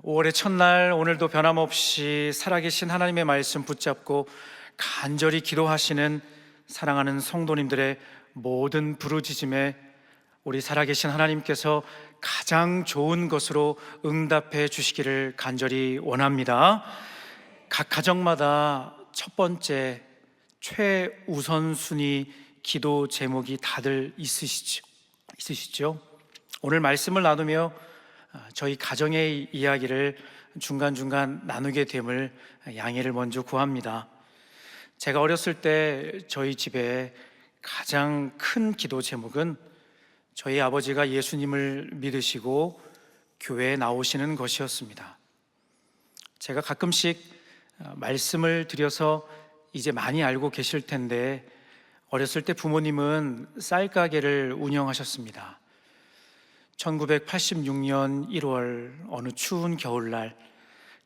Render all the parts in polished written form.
5월의 첫날 오늘도 변함없이 살아계신 하나님의 말씀 붙잡고 간절히 기도하시는 사랑하는 성도님들의 모든 부르짖음에 우리 살아계신 하나님께서 가장 좋은 것으로 응답해 주시기를 간절히 원합니다. 각 가정마다 첫 번째 최우선순위 기도 제목이 다들 있으시죠? 오늘 말씀을 나누며 저희 가정의 이야기를 중간중간 나누게 됨을 양해를 먼저 구합니다. 제가 어렸을 때 저희 집에 가장 큰 기도 제목은 저희 아버지가 예수님을 믿으시고 교회에 나오시는 것이었습니다. 제가 가끔씩 말씀을 드려서 이제 많이 알고 계실 텐데, 어렸을 때 부모님은 쌀가게를 운영하셨습니다. 1986년 1월 어느 추운 겨울날,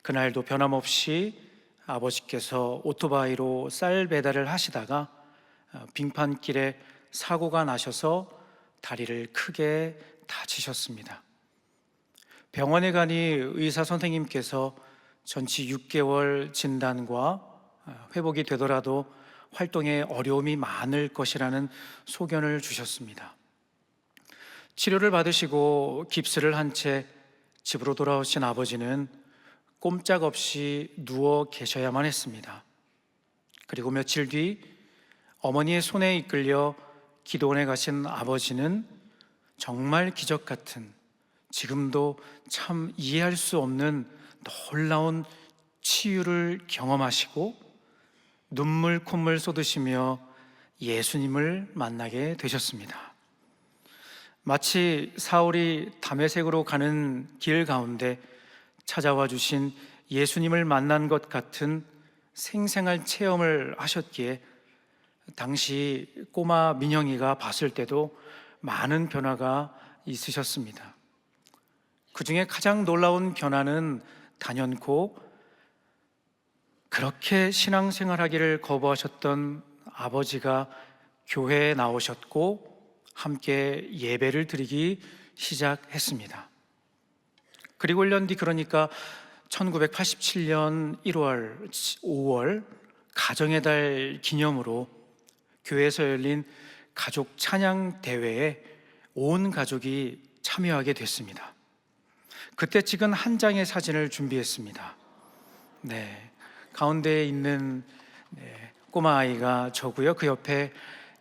그날도 변함없이 아버지께서 오토바이로 쌀 배달을 하시다가 빙판길에 사고가 나셔서 다리를 크게 다치셨습니다. 병원에 가니 의사 선생님께서 전치 6개월 진단과 회복이 되더라도 활동에 어려움이 많을 것이라는 소견을 주셨습니다. 치료를 받으시고 깁스를 한 채 집으로 돌아오신 아버지는 꼼짝없이 누워 계셔야만 했습니다. 그리고 며칠 뒤 어머니의 손에 이끌려 기도원에 가신 아버지는 정말 기적 같은, 지금도 참 이해할 수 없는 놀라운 치유를 경험하시고 눈물 콧물 쏟으시며 예수님을 만나게 되셨습니다. 마치 사울이 다메섹으로 가는 길 가운데 찾아와 주신 예수님을 만난 것 같은 생생한 체험을 하셨기에 당시 꼬마 민영이가 봤을 때도 많은 변화가 있으셨습니다. 그 중에 가장 놀라운 변화는 단연코 그렇게 신앙생활하기를 거부하셨던 아버지가 교회에 나오셨고 함께 예배를 드리기 시작했습니다. 그리고 1년 뒤, 그러니까 1987년 1월, 5월 가정의 달 기념으로 교회에서 열린 가족 찬양 대회에 온 가족이 참여하게 됐습니다. 그때 찍은 한 장의 사진을 준비했습니다. 가운데에 있는 꼬마 아이가 저고요. 그 옆에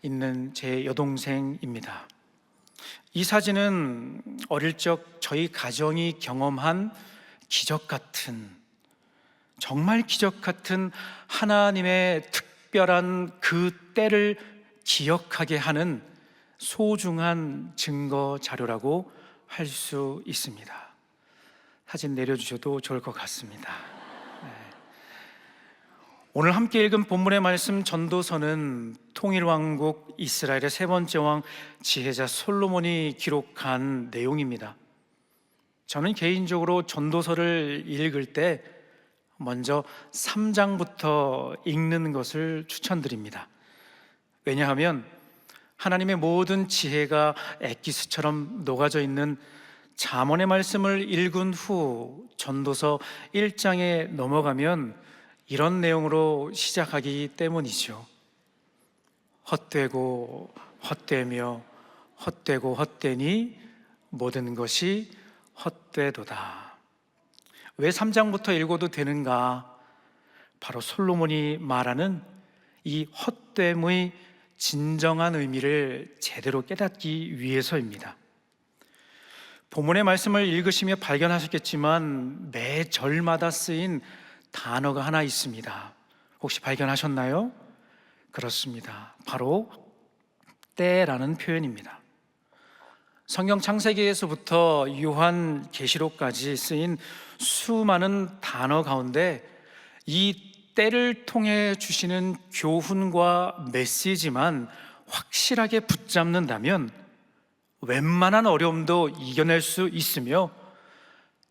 있는 제 여동생입니다. 이 사진은 어릴 적 저희 가정이 경험한 기적 같은, 정말 기적 같은 하나님의 특별한 그 때를 기억하게 하는 소중한 증거 자료라고 할 수 있습니다. 사진 내려주셔도 좋을 것 같습니다. 오늘 함께 읽은 본문의 말씀 전도서는 통일왕국 이스라엘의 세 번째 왕 지혜자 솔로몬이 기록한 내용입니다. 저는 개인적으로 전도서를 읽을 때 먼저 3장부터 읽는 것을 추천드립니다. 왜냐하면 하나님의 모든 지혜가 엑기스처럼 녹아져 있는 잠언의 말씀을 읽은 후 전도서 1장에 넘어가면 이런 내용으로 시작하기 때문이죠. 헛되고 헛되며 헛되고 헛되니 모든 것이 헛되도다. 왜 3장부터 읽어도 되는가? 바로 솔로몬이 말하는 이 헛됨의 진정한 의미를 제대로 깨닫기 위해서입니다. 본문의 말씀을 읽으시며 발견하셨겠지만 매 절마다 쓰인 단어가 하나 있습니다. 혹시 발견하셨나요? 그렇습니다. 바로 때라는 표현입니다. 성경 창세기에서부터 요한 계시록까지 쓰인 수많은 단어 가운데 이 때를 통해 주시는 교훈과 메시지만 확실하게 붙잡는다면 웬만한 어려움도 이겨낼 수 있으며,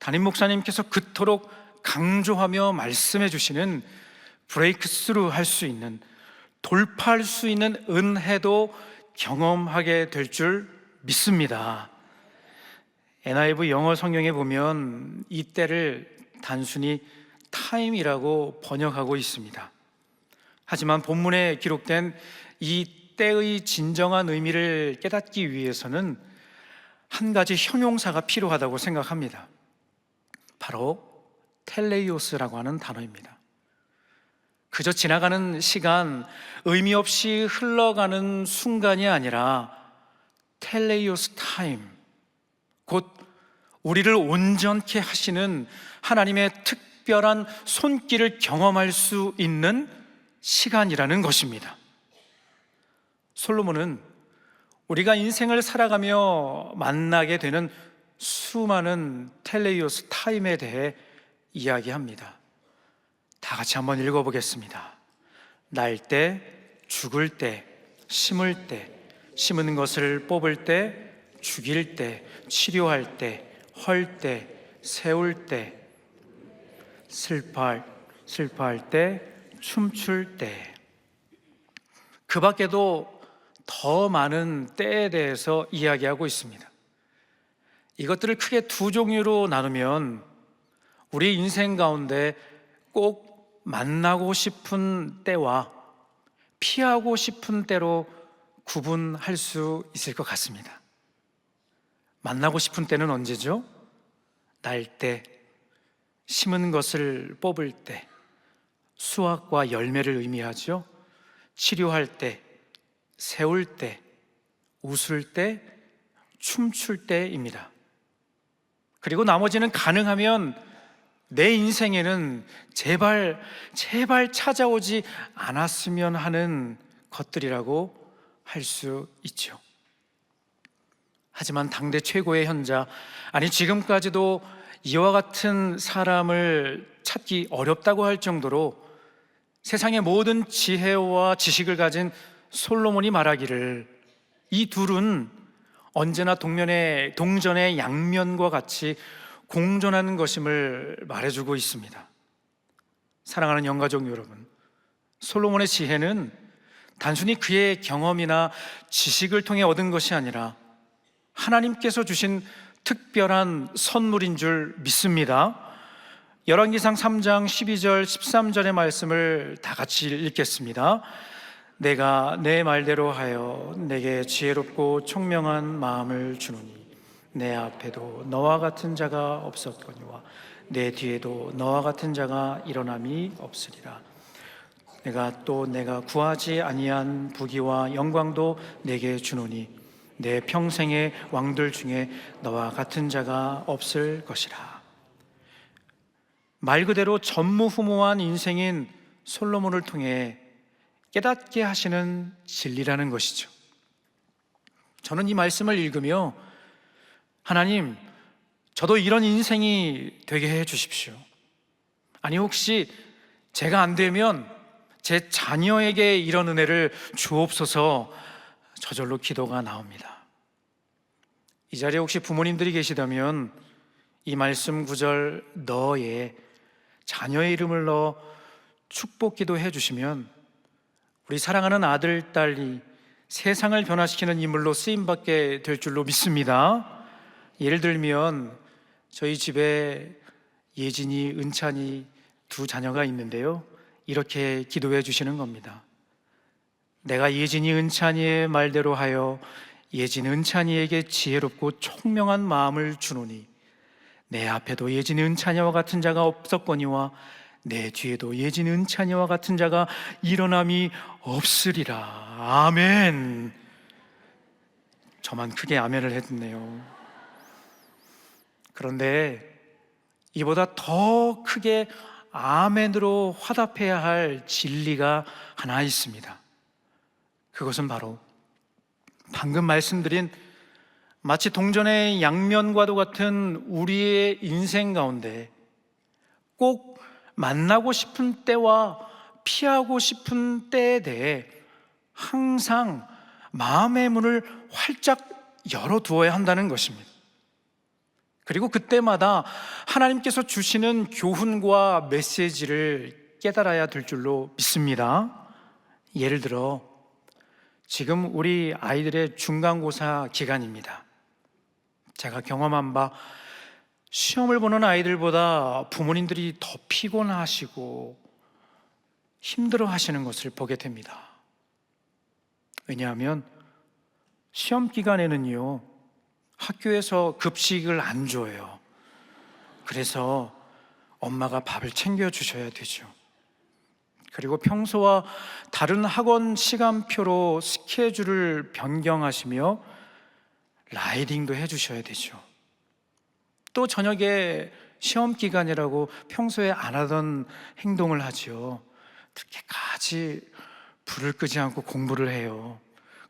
담임 목사님께서 그토록 강조하며 말씀해 주시는 브레이크스루 할 수 있는, 돌파할 수 있는 은혜도 경험하게 될 줄 믿습니다. NIV 영어 성경에 보면 이 때를 단순히 타임이라고 번역하고 있습니다. 하지만 본문에 기록된 이 때의 진정한 의미를 깨닫기 위해서는 한 가지 형용사가 필요하다고 생각합니다. 바로 텔레이오스라고 하는 단어입니다. 그저 지나가는 시간, 의미 없이 흘러가는 순간이 아니라 텔레이오스 타임, 곧 우리를 온전케 하시는 하나님의 특별한 손길을 경험할 수 있는 시간이라는 것입니다. 솔로몬은 우리가 인생을 살아가며 만나게 되는 수많은 텔레이오스 타임에 대해 이야기합니다. 다 같이 한번 읽어보겠습니다. 날 때, 죽을 때, 심을 때, 심은 것을 뽑을 때, 죽일 때, 치료할 때, 헐 때, 세울 때, 슬퍼할 때, 춤출 때. 그 밖에도 더 많은 때에 대해서 이야기하고 있습니다. 이것들을 크게 두 종류로 나누면 우리 인생 가운데 꼭 만나고 싶은 때와 피하고 싶은 때로 구분할 수 있을 것 같습니다. 만나고 싶은 때는 언제죠? 날 때, 심은 것을 뽑을 때, 수확과 열매를 의미하죠. 치료할 때, 세울 때, 웃을 때, 춤출 때입니다. 그리고 나머지는 가능하면 내 인생에는 제발 찾아오지 않았으면 하는 것들이라고 할 수 있죠. 하지만 당대 최고의 현자, 아니 지금까지도 이와 같은 사람을 찾기 어렵다고 할 정도로 세상의 모든 지혜와 지식을 가진 솔로몬이 말하기를 이 둘은 언제나 동전의 양면과 같이 공존하는 것임을 말해주고 있습니다. 사랑하는 영가족 여러분, 솔로몬의 지혜는 단순히 그의 경험이나 지식을 통해 얻은 것이 아니라 하나님께서 주신 특별한 선물인 줄 믿습니다. 열왕기상 3장 12절 13절의 말씀을 다 같이 읽겠습니다. 내가 내 말대로 하여 내게 지혜롭고 총명한 마음을 주노니 내 앞에도 너와 같은 자가 없었거니와 내 뒤에도 너와 같은 자가 일어남이 없으리라. 내가 구하지 아니한 부귀와 영광도 내게 주노니 내 평생의 왕들 중에 너와 같은 자가 없을 것이라. 말 그대로 전무후무한 인생인 솔로몬을 통해 깨닫게 하시는 진리라는 것이죠. 저는 이 말씀을 읽으며 하나님, 저도 이런 인생이 되게 해 주십시오. 아니 혹시 제가 안 되면 제 자녀에게 이런 은혜를 주옵소서, 저절로 기도가 나옵니다. 이 자리에 혹시 부모님들이 계시다면 이 말씀 구절 너의 자녀의 이름을 넣어 축복 기도해 주시면 우리 사랑하는 아들, 딸이 세상을 변화시키는 인물로 쓰임받게 될 줄로 믿습니다. 예를 들면 저희 집에 예진이, 은찬이 두 자녀가 있는데요, 이렇게 기도해 주시는 겁니다. 내가 예진이, 은찬이의 말대로 하여 예진, 은찬이에게 지혜롭고 총명한 마음을 주노니 내 앞에도 예진, 은찬이와 같은 자가 없었거니와 내 뒤에도 예진, 은찬이와 같은 자가 일어남이 없으리라. 아멘. 저만 크게 아멘을 했네요. 그런데 이보다 더 크게 아멘으로 화답해야 할 진리가 하나 있습니다. 그것은 바로 방금 말씀드린 마치 동전의 양면과도 같은 우리의 인생 가운데 꼭 만나고 싶은 때와 피하고 싶은 때에 대해 항상 마음의 문을 활짝 열어두어야 한다는 것입니다. 그리고 그때마다 하나님께서 주시는 교훈과 메시지를 깨달아야 될 줄로 믿습니다. 예를 들어 지금 우리 아이들의 중간고사 기간입니다. 제가 경험한 바 시험을 보는 아이들보다 부모님들이 더 피곤하시고 힘들어 하시는 것을 보게 됩니다. 왜냐하면 시험 기간에는요, 학교에서 급식을 안 줘요. 그래서 엄마가 밥을 챙겨 주셔야 되죠. 그리고 평소와 다른 학원 시간표로 스케줄을 변경하시며 라이딩도 해주셔야 되죠. 또 저녁에 시험 기간이라고 평소에 안 하던 행동을 하죠. 늦게까지 불을 끄지 않고 공부를 해요.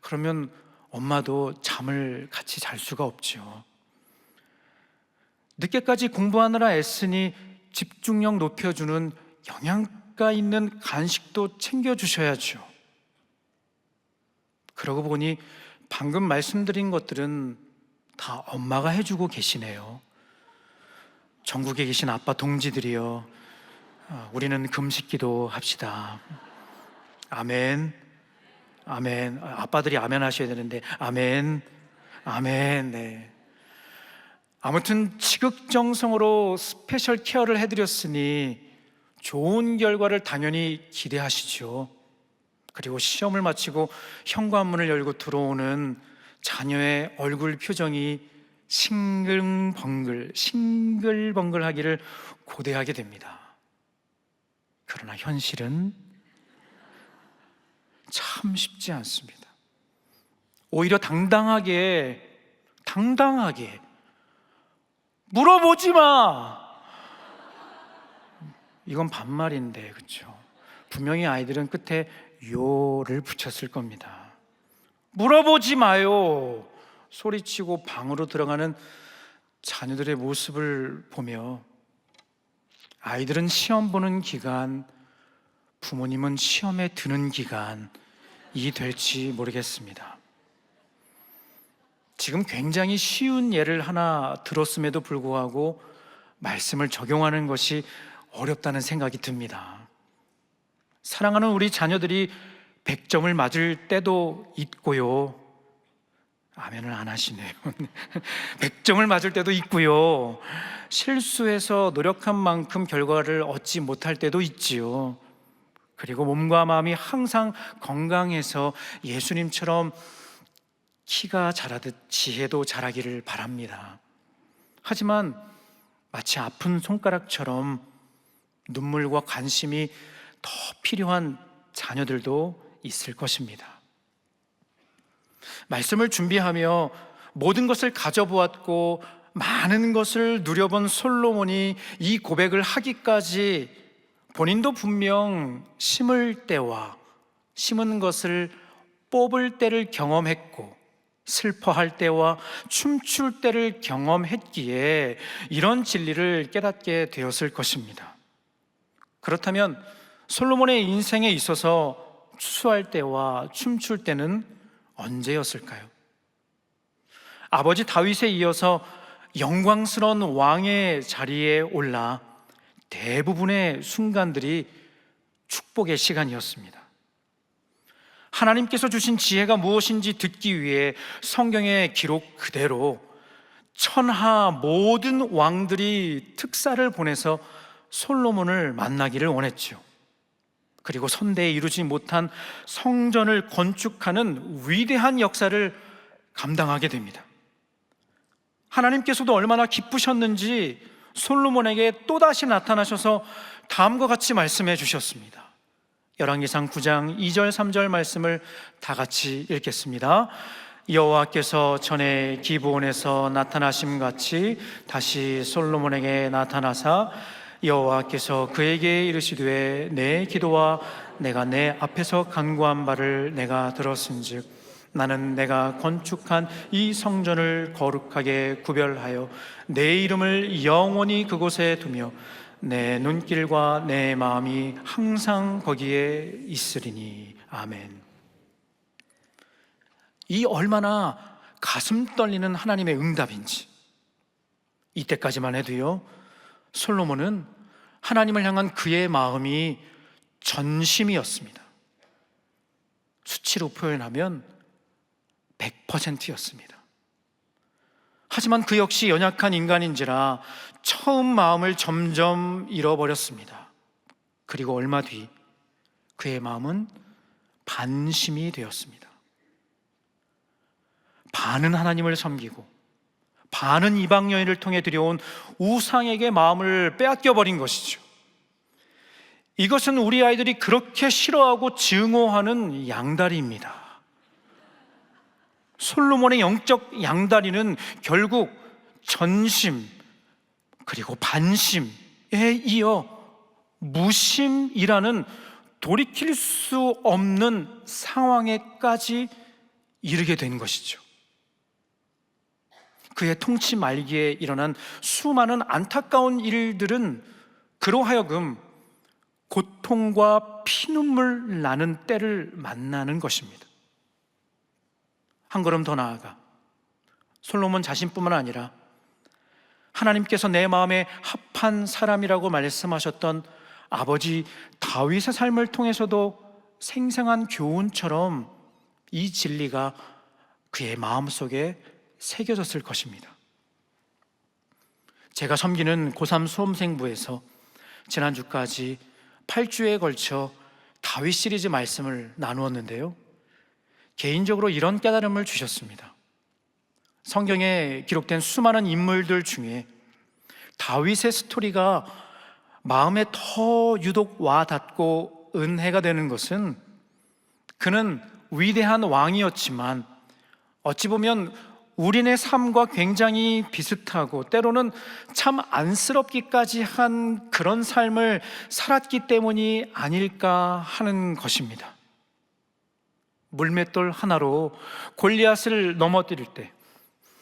그러면 엄마도 잠을 같이 잘 수가 없죠. 늦게까지 공부하느라 애쓰니 집중력 높여주는 영양가 있는 간식도 챙겨주셔야죠. 그러고 보니 방금 말씀드린 것들은 다 엄마가 해주고 계시네요. 전국에 계신 아빠 동지들이여, 우리는 금식기도 합시다. 아멘. 아멘. 아빠들이 아멘 하셔야 되는데, 아멘. 아멘. 네. 아무튼 지극정성으로 스페셜 케어를 해드렸으니 좋은 결과를 당연히 기대하시죠. 그리고 시험을 마치고 현관문을 열고 들어오는 자녀의 얼굴 표정이 싱글벙글 하기를 고대하게 됩니다. 그러나 현실은 참 쉽지 않습니다. 오히려 당당하게 물어보지 마! 이건 반말인데, 그렇죠? 분명히 아이들은 끝에 요를 붙였을 겁니다. 물어보지 마요! 소리치고 방으로 들어가는 자녀들의 모습을 보며 아이들은 시험 보는 기간, 부모님은 시험에 드는 기간이 될지 모르겠습니다. 지금 굉장히 쉬운 예를 하나 들었음에도 불구하고 말씀을 적용하는 것이 어렵다는 생각이 듭니다. 사랑하는 우리 자녀들이 100점을 맞을 때도 있고요. 아멘을 안 하시네요. 100점을 맞을 때도 있고요. 실수해서 노력한 만큼 결과를 얻지 못할 때도 있지요. 그리고 몸과 마음이 항상 건강해서 예수님처럼 키가 자라듯 지혜도 자라기를 바랍니다. 하지만 마치 아픈 손가락처럼 눈물과 관심이 더 필요한 자녀들도 있을 것입니다. 말씀을 준비하며 모든 것을 가져보았고 많은 것을 누려본 솔로몬이 이 고백을 하기까지 본인도 분명 심을 때와 심은 것을 뽑을 때를 경험했고 슬퍼할 때와 춤출 때를 경험했기에 이런 진리를 깨닫게 되었을 것입니다. 그렇다면 솔로몬의 인생에 있어서 추수할 때와 춤출 때는 언제였을까요? 아버지 다윗에 이어서 영광스러운 왕의 자리에 올라 대부분의 순간들이 축복의 시간이었습니다. 하나님께서 주신 지혜가 무엇인지 듣기 위해 성경의 기록 그대로 천하 모든 왕들이 특사를 보내서 솔로몬을 만나기를 원했죠. 그리고 선대에 이루지 못한 성전을 건축하는 위대한 역사를 감당하게 됩니다. 하나님께서도 얼마나 기쁘셨는지 솔로몬에게 또다시 나타나셔서 다음과 같이 말씀해 주셨습니다. 열왕기상 9장 2절 3절 말씀을 다 같이 읽겠습니다. 여호와께서 전에 기브온에서 나타나심 같이 다시 솔로몬에게 나타나사 여호와께서 그에게 이르시되 내 기도와 내가 내 앞에서 간구한 바를 내가 들었은즉 나는 내가 건축한 이 성전을 거룩하게 구별하여 내 이름을 영원히 그곳에 두며 내 눈길과 내 마음이 항상 거기에 있으리니. 아멘. 이 얼마나 가슴 떨리는 하나님의 응답인지. 이때까지만 해도요, 솔로몬은 하나님을 향한 그의 마음이 전심이었습니다. 수치로 표현하면 100%였습니다. 하지만 그 역시 연약한 인간인지라 처음 마음을 점점 잃어버렸습니다. 그리고 얼마 뒤 그의 마음은 반심이 되었습니다. 반은 하나님을 섬기고 반은 이방 여인을 통해 들여온 우상에게 마음을 빼앗겨 버린 것이죠. 이것은 우리 아이들이 그렇게 싫어하고 증오하는 양다리입니다. 솔로몬의 영적 양다리는 결국 전심 그리고 반심에 이어 무심이라는 돌이킬 수 없는 상황에까지 이르게 된 것이죠. 그의 통치 말기에 일어난 수많은 안타까운 일들은 그로 하여금 고통과 피눈물 나는 때를 만나는 것입니다. 한 걸음 더 나아가 솔로몬 자신뿐만 아니라 하나님께서 내 마음에 합한 사람이라고 말씀하셨던 아버지 다윗의 삶을 통해서도 생생한 교훈처럼 이 진리가 그의 마음속에 새겨졌을 것입니다. 제가 섬기는 고3 수험생부에서 지난주까지 8주에 걸쳐 다윗 시리즈 말씀을 나누었는데요, 개인적으로 이런 깨달음을 주셨습니다. 성경에 기록된 수많은 인물들 중에 다윗의 스토리가 마음에 더 유독 와닿고 은혜가 되는 것은 그는 위대한 왕이었지만 어찌 보면 우리네 삶과 굉장히 비슷하고 때로는 참 안쓰럽기까지 한 그런 삶을 살았기 때문이 아닐까 하는 것입니다. 물맷돌 하나로 골리앗을 넘어뜨릴 때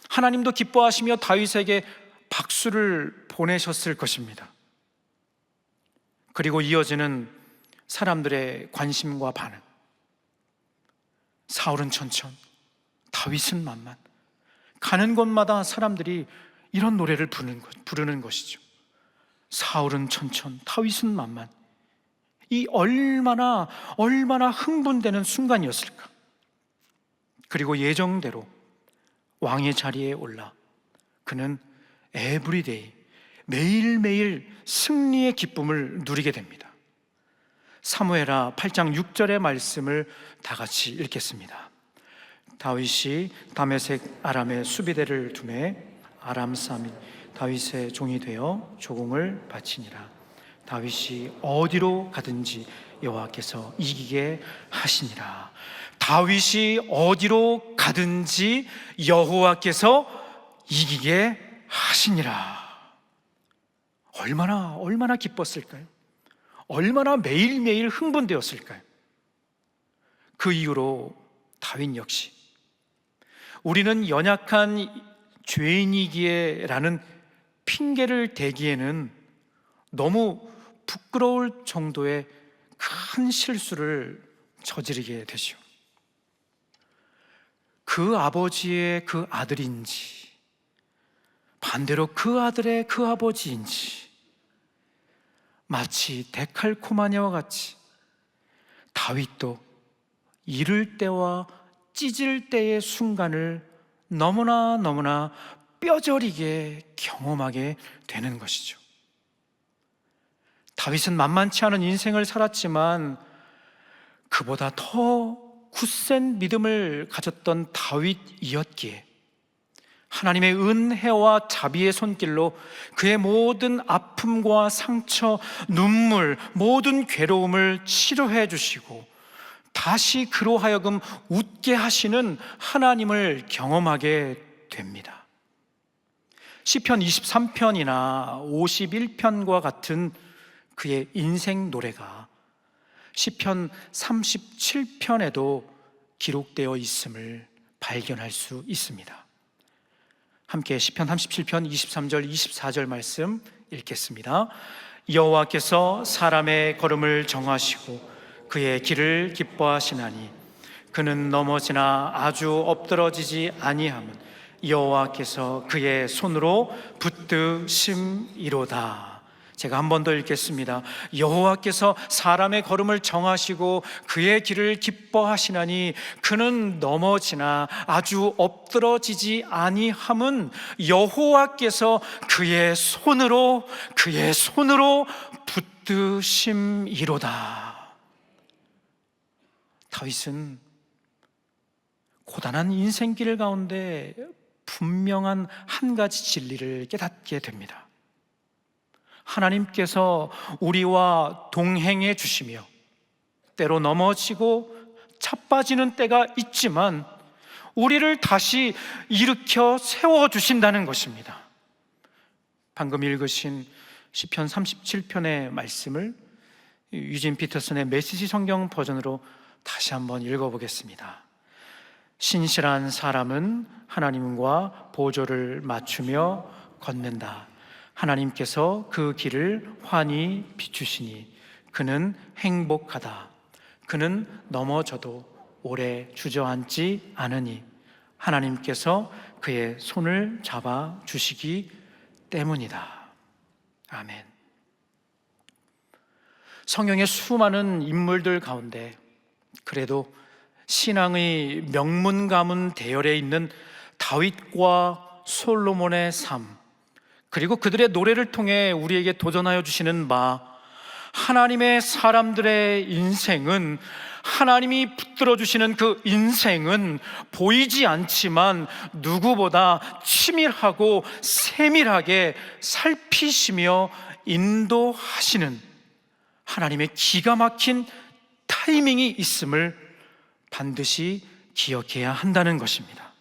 하나님도 기뻐하시며 다윗에게 박수를 보내셨을 것입니다. 그리고 이어지는 사람들의 관심과 반응. 사울은 천천, 다윗은 만만. 가는 곳마다 사람들이 이런 노래를 부르는 것이죠. 사울은 천천, 다윗은 만만. 이 얼마나 흥분되는 순간이었을까. 그리고 예정대로 왕의 자리에 올라 그는 에브리데이, 매일매일 승리의 기쁨을 누리게 됩니다. 사무엘하 8장 6절의 말씀을 다 같이 읽겠습니다. 다윗이 다메섹 아람의 수비대를 두매 아람 사람이 다윗의 종이 되어 조공을 바치니라. 다윗이 어디로 가든지 여호와께서 이기게 하시니라. 다윗이 어디로 가든지 여호와께서 이기게 하시니라. 얼마나 기뻤을까요? 얼마나 매일매일 흥분되었을까요? 그 이후로 다윗 역시 우리는 연약한 죄인이기에 라는 핑계를 대기에는 너무 부끄러울 정도의 큰 실수를 저지르게 되죠. 그 아버지의 그 아들인지 반대로 그 아들의 그 아버지인지 마치 데칼코마니아와 같이 다윗도 이를 때와 찢을 때의 순간을 너무나 뼈저리게 경험하게 되는 것이죠. 다윗은 만만치 않은 인생을 살았지만 그보다 더 굳센 믿음을 가졌던 다윗이었기에 하나님의 은혜와 자비의 손길로 그의 모든 아픔과 상처, 눈물, 모든 괴로움을 치료해 주시고 다시 그로 하여금 웃게 하시는 하나님을 경험하게 됩니다. 시편 23편이나 51편과 같은 그의 인생 노래가 시편 37편에도 기록되어 있음을 발견할 수 있습니다. 함께 시편 37편 23절 24절 말씀 읽겠습니다. 여호와께서 사람의 걸음을 정하시고 그의 길을 기뻐하시나니 그는 넘어지나 아주 엎드러지지 아니함은 여호와께서 그의 손으로 붙드심이로다. 제가 한 번 더 읽겠습니다. 여호와께서 사람의 걸음을 정하시고 그의 길을 기뻐하시나니 그는 넘어지나 아주 엎드러지지 아니함은 여호와께서 그의 손으로 붙드심이로다. 다윗은 고단한 인생길 가운데 분명한 한 가지 진리를 깨닫게 됩니다. 하나님께서 우리와 동행해 주시며 때로 넘어지고 자빠지는 때가 있지만 우리를 다시 일으켜 세워주신다는 것입니다. 방금 읽으신 시편 37편의 말씀을 유진 피터슨의 메시지 성경 버전으로 다시 한번 읽어보겠습니다. 신실한 사람은 하나님과 보조를 맞추며 걷는다. 하나님께서 그 길을 환히 비추시니 그는 행복하다. 그는 넘어져도 오래 주저앉지 않으니 하나님께서 그의 손을 잡아 주시기 때문이다. 아멘. 성경의 수많은 인물들 가운데 그래도 신앙의 명문 가문 대열에 있는 다윗과 솔로몬의 삶, 그리고 그들의 노래를 통해 우리에게 도전하여 주시는 하나님의 사람들의 인생은, 하나님이 붙들어 주시는 그 인생은 보이지 않지만 누구보다 치밀하고 세밀하게 살피시며 인도하시는 하나님의 기가 막힌 타이밍이 있음을 반드시 기억해야 한다는 것입니다.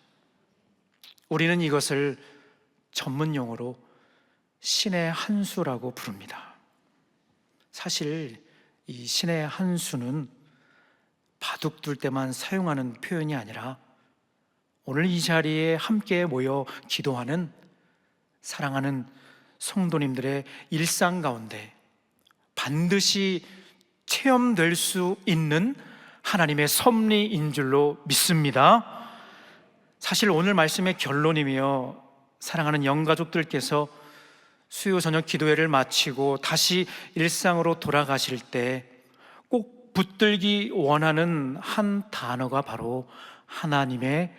우리는 이것을 전문 용어로 신의 한 수라고 부릅니다. 사실 이 신의 한 수는 바둑 둘 때만 사용하는 표현이 아니라 오늘 이 자리에 함께 모여 기도하는 사랑하는 성도님들의 일상 가운데 반드시 체험될 수 있는 하나님의 섭리인 줄로 믿습니다. 사실 오늘 말씀의 결론이며 사랑하는 영가족들께서 수요 저녁 기도회를 마치고 다시 일상으로 돌아가실 때 꼭 붙들기 원하는 한 단어가 바로 하나님의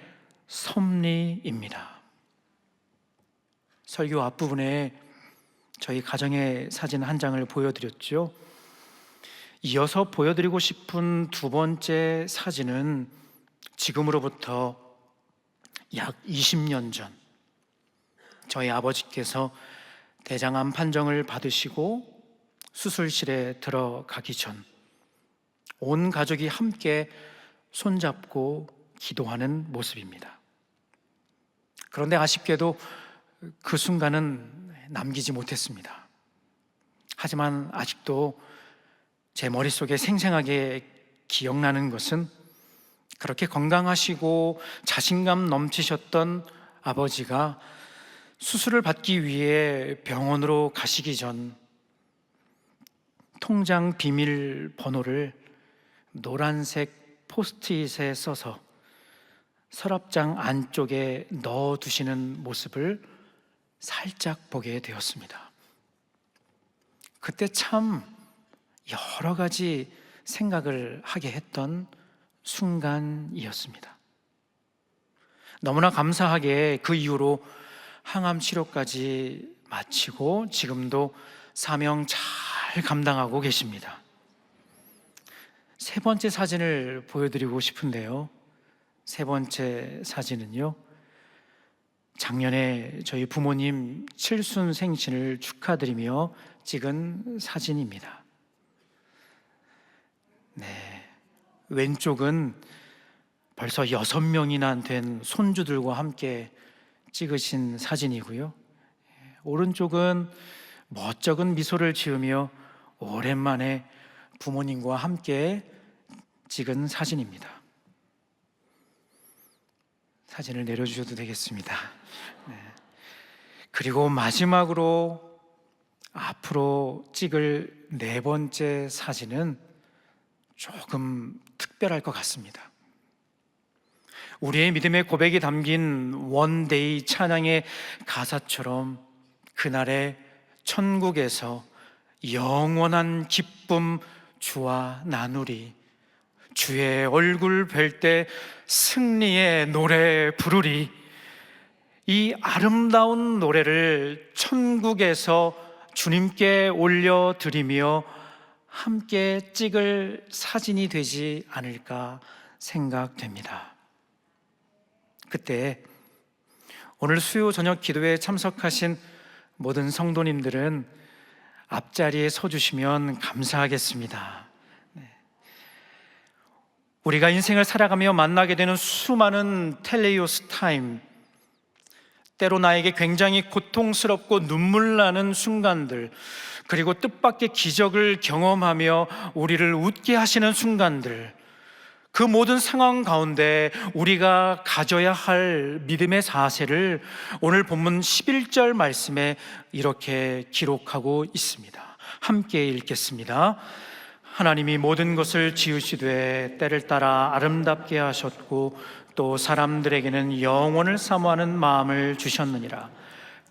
섭리입니다. 설교 앞부분에 저희 가정의 사진 한 장을 보여드렸죠. 이어서 보여드리고 싶은 두 번째 사진은 지금으로부터 약 20년 전 저희 아버지께서 대장암 판정을 받으시고 수술실에 들어가기 전 온 가족이 함께 손잡고 기도하는 모습입니다. 그런데 아쉽게도 그 순간은 남기지 못했습니다. 하지만 아직도 제 머릿속에 생생하게 기억나는 것은 그렇게 건강하시고 자신감 넘치셨던 아버지가 수술을 받기 위해 병원으로 가시기 전 통장 비밀번호를 노란색 포스트잇에 써서 서랍장 안쪽에 넣어두시는 모습을 살짝 보게 되었습니다. 그때 참 여러 가지 생각을 하게 했던 순간이었습니다. 너무나 감사하게 그 이후로 항암 치료까지 마치고 지금도 사명 잘 감당하고 계십니다. 세 번째 사진을 보여드리고 싶은데요. 세 번째 사진은요, 작년에 저희 부모님 칠순 생신을 축하드리며 찍은 사진입니다. 네, 왼쪽은 벌써 6명이나 된 손주들과 함께 찍으신 사진이고요. 오른쪽은 멋쩍은 미소를 지으며 오랜만에 부모님과 함께 찍은 사진입니다. 사진을 내려주셔도 되겠습니다. 네. 그리고 마지막으로 앞으로 찍을 네 번째 사진은 조금 특별할 것 같습니다. 우리의 믿음의 고백이 담긴 원데이 찬양의 가사처럼 그날에 천국에서 영원한 기쁨 주와 나누리. 주의 얼굴 뵐 때 승리의 노래 부르리. 이 아름다운 노래를 천국에서 주님께 올려드리며 함께 찍을 사진이 되지 않을까 생각됩니다. 그때 오늘 수요 저녁 기도에 참석하신 모든 성도님들은 앞자리에 서주시면 감사하겠습니다. 우리가 인생을 살아가며 만나게 되는 수많은 텔레이오스 타임, 때로 나에게 굉장히 고통스럽고 눈물 나는 순간들, 그리고 뜻밖의 기적을 경험하며 우리를 웃게 하시는 순간들, 그 모든 상황 가운데 우리가 가져야 할 믿음의 자세를 오늘 본문 11절 말씀에 이렇게 기록하고 있습니다. 함께 읽겠습니다. 하나님이 모든 것을 지으시되 때를 따라 아름답게 하셨고 또 사람들에게는 영원을 사모하는 마음을 주셨느니라.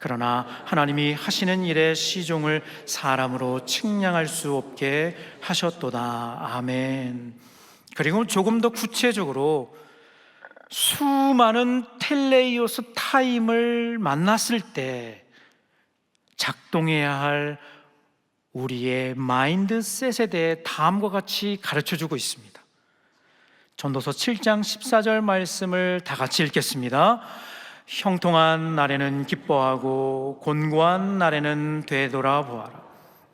그러나 하나님이 하시는 일의 시종을 사람으로 측량할 수 없게 하셨도다. 아멘. 그리고 조금 더 구체적으로 수많은 텔레이오스 타임을 만났을 때 작동해야 할 우리의 마인드셋에 대해 다음과 같이 가르쳐주고 있습니다. 전도서 7장 14절 말씀을 다 같이 읽겠습니다. 형통한 날에는 기뻐하고 곤고한 날에는 되돌아보아라.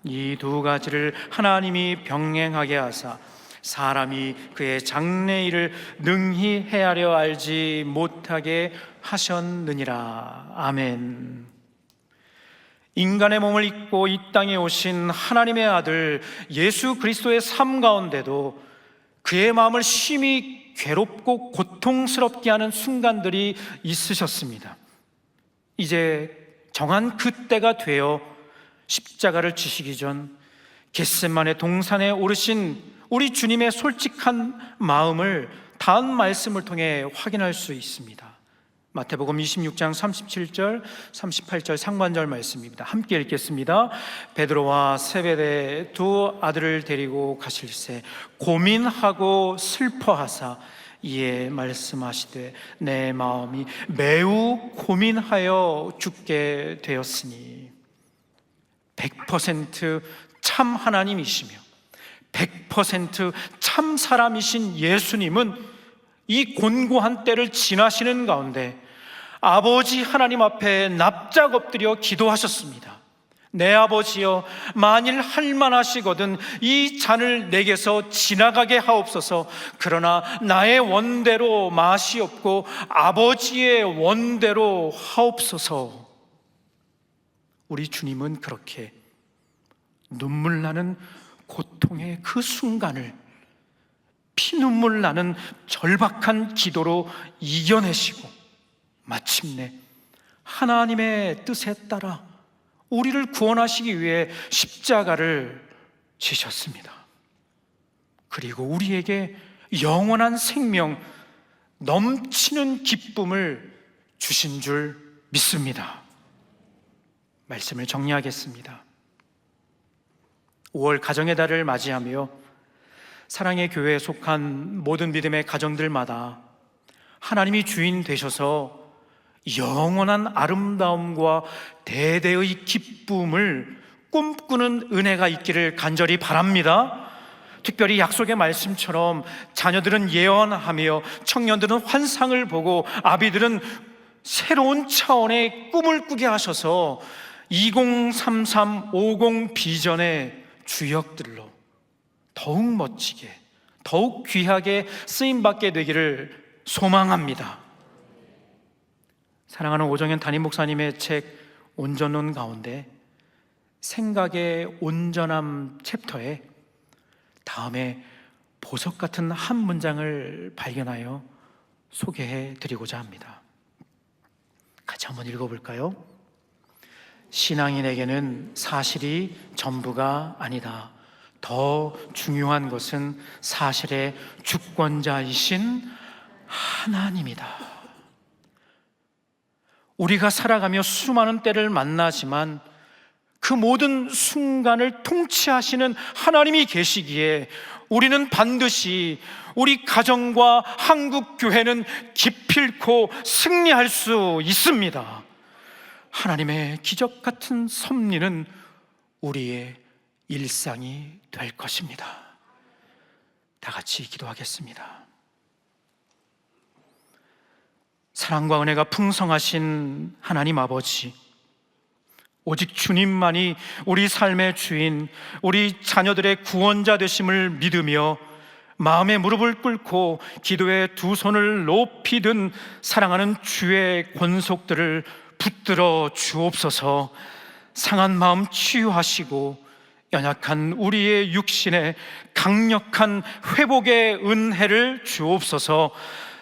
이 두 가지를 하나님이 병행하게 하사 사람이 그의 장래일을 능히 헤아려 알지 못하게 하셨느니라. 아멘. 인간의 몸을 입고 이 땅에 오신 하나님의 아들 예수 그리스도의 삶 가운데도 그의 마음을 심히 괴롭고 고통스럽게 하는 순간들이 있으셨습니다. 이제 정한 그때가 되어 십자가를 지시기 전 겟세마네 동산에 오르신 우리 주님의 솔직한 마음을 다음 말씀을 통해 확인할 수 있습니다. 마태복음 26장 37절, 38절 상반절 말씀입니다. 함께 읽겠습니다. 베드로와 세베대 두 아들을 데리고 가실새 고민하고 슬퍼하사 이에 말씀하시되 내 마음이 매우 고민하여 죽게 되었으니 100% 참 하나님이시며 100% 참 사람이신 예수님은 이 곤고한 때를 지나시는 가운데 아버지 하나님 앞에 납작 엎드려 기도하셨습니다. 내 아버지여, 만일 할만하시거든 이 잔을 내게서 지나가게 하옵소서. 그러나 나의 원대로 마시옵고 아버지의 원대로 하옵소서. 우리 주님은 그렇게 눈물 나는 고통의 그 순간을 피눈물 나는 절박한 기도로 이겨내시고 마침내 하나님의 뜻에 따라 우리를 구원하시기 위해 십자가를 지셨습니다. 그리고 우리에게 영원한 생명, 넘치는 기쁨을 주신 줄 믿습니다. 말씀을 정리하겠습니다. 5월 가정의 달을 맞이하며 사랑의 교회에 속한 모든 믿음의 가정들마다 하나님이 주인 되셔서 영원한 아름다움과 대대의 기쁨을 꿈꾸는 은혜가 있기를 간절히 바랍니다. 특별히 약속의 말씀처럼 자녀들은 예언하며 청년들은 환상을 보고 아비들은 새로운 차원의 꿈을 꾸게 하셔서 2033, 50 비전의 주역들로 더욱 멋지게, 더욱 귀하게 쓰임받게 되기를 소망합니다. 사랑하는 오정현 담임 목사님의 책 온전론 가운데 생각의 온전함 챕터에 다음에 보석 같은 한 문장을 발견하여 소개해 드리고자 합니다. 같이 한번 읽어볼까요? 신앙인에게는 사실이 전부가 아니다. 더 중요한 것은 사실의 주권자이신 하나님이다. 우리가 살아가며 수많은 때를 만나지만 그 모든 순간을 통치하시는 하나님이 계시기에 우리는 반드시 우리 가정과 한국 교회는 기필코 승리할 수 있습니다. 하나님의 기적 같은 섭리는 우리의 일상이 될 것입니다. 다 같이 기도하겠습니다. 사랑과 은혜가 풍성하신 하나님 아버지, 오직 주님만이 우리 삶의 주인, 우리 자녀들의 구원자 되심을 믿으며 마음의 무릎을 꿇고 기도의 두 손을 높이 든 사랑하는 주의 권속들을 붙들어 주옵소서. 상한 마음 치유하시고 연약한 우리의 육신에 강력한 회복의 은혜를 주옵소서.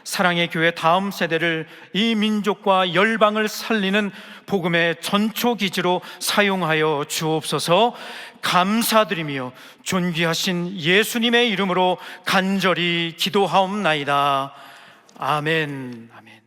사랑의 교회 다음 세대를 이 민족과 열방을 살리는 복음의 전초기지로 사용하여 주옵소서. 감사드리며 존귀하신 예수님의 이름으로 간절히 기도하옵나이다. 아멘. 아멘.